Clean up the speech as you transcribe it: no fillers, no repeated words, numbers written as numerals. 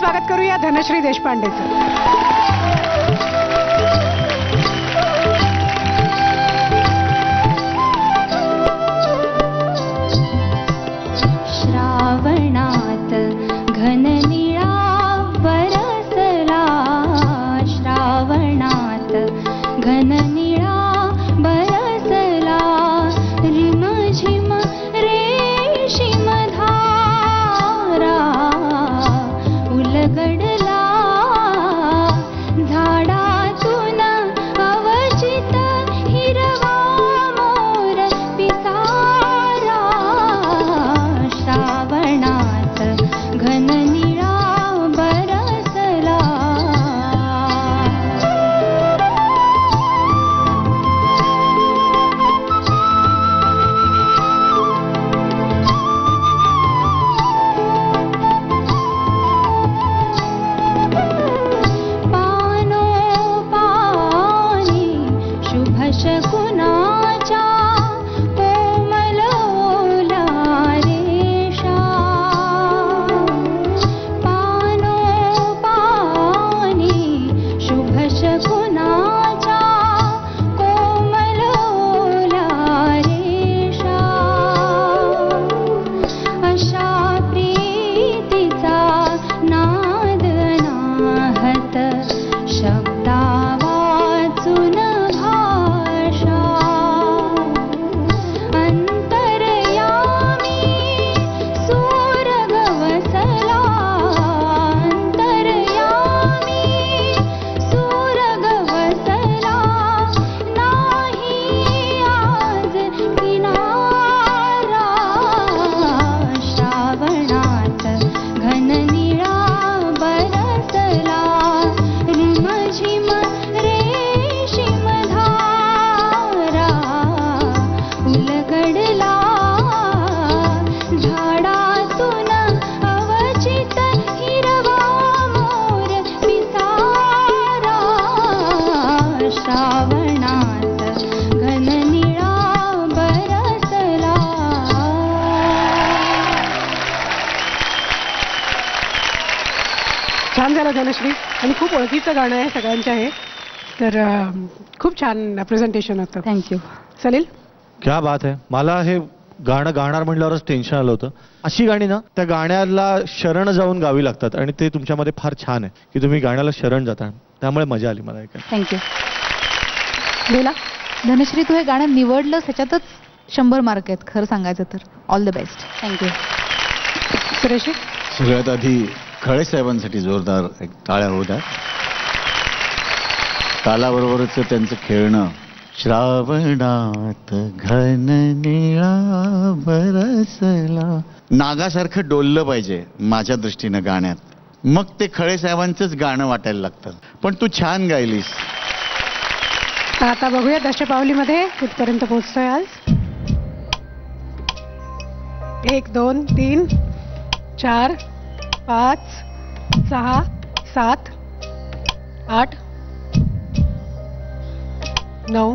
स्वागत करूया धनश्री देशपांडेचं. श्रावणात घननिळा बरसला, श्रावणात घननिळा बरसला, रिमझिम रेशीम धारा उलगडला, झाडातून अवचित हिरवा मोर पिसारा, श्रावणात घननिळा बरसला. पानोपानी शुभ शकुनाच्या कोमल ओला रेषा, पानोपानी शुभ शकुनाच्या कोमल ओला रेषा, अशा प्रीतीचा नाद अनाहत, शब्दा वाचून भाषा, अंतर्यामी सूर गवसला, अंतर्यामी सूर गवसला, नाही आज किनारा, श्रावणात घननिळा बरसला, रिमझिम रेशीम धारा उलगडला, झाडातून अवचित हिरवा मोर पिसारा, श्रावणात घननिळा बरसला. छान झालं धनश्री, आणि खूप ओळखीचं गाणं आहे सगळ्यांच्या हे, तर खूप छान प्रेझेंटेशन होतं. थँक्यू. सलील, क्या बात आहे. मला हे गाणं गाणार म्हटल्यावरच टेन्शन आलं होतं. अशी गाणी ना त्या गाण्याला शरण जाऊन गावी लागतात, आणि ते तुमच्यामध्ये फार छान आहे की तुम्ही गाण्याला शरण जाता, त्यामुळे मजा आली मला ऐकायला. थँक्यू. बोला. धनश्री, तू हे गाणं निवडलंस ह्याच्यातच 100 मार्क आहेत खरं सांगायचं तर. All the best. Thank you. Sureshi. सगळ्यात आधी खळे साहेबांसाठी जोरदार एक टाळ्या होऊ द्या. तालाबरोबरच त्यांचं खेळणं. श्रावणात घननिळा बरसला, नागासारखं डोललं पाहिजे माझ्या दृष्टीनं गाण्यात, मग ते खळे साहेबांचंच गाणं वाटायला लागतं. पण तू छान गायलीस. आता बघूया दशपावलीमध्ये कुठपर्यंत पोहोचतोय आज. 1 2 3 4 5 6 7 8 9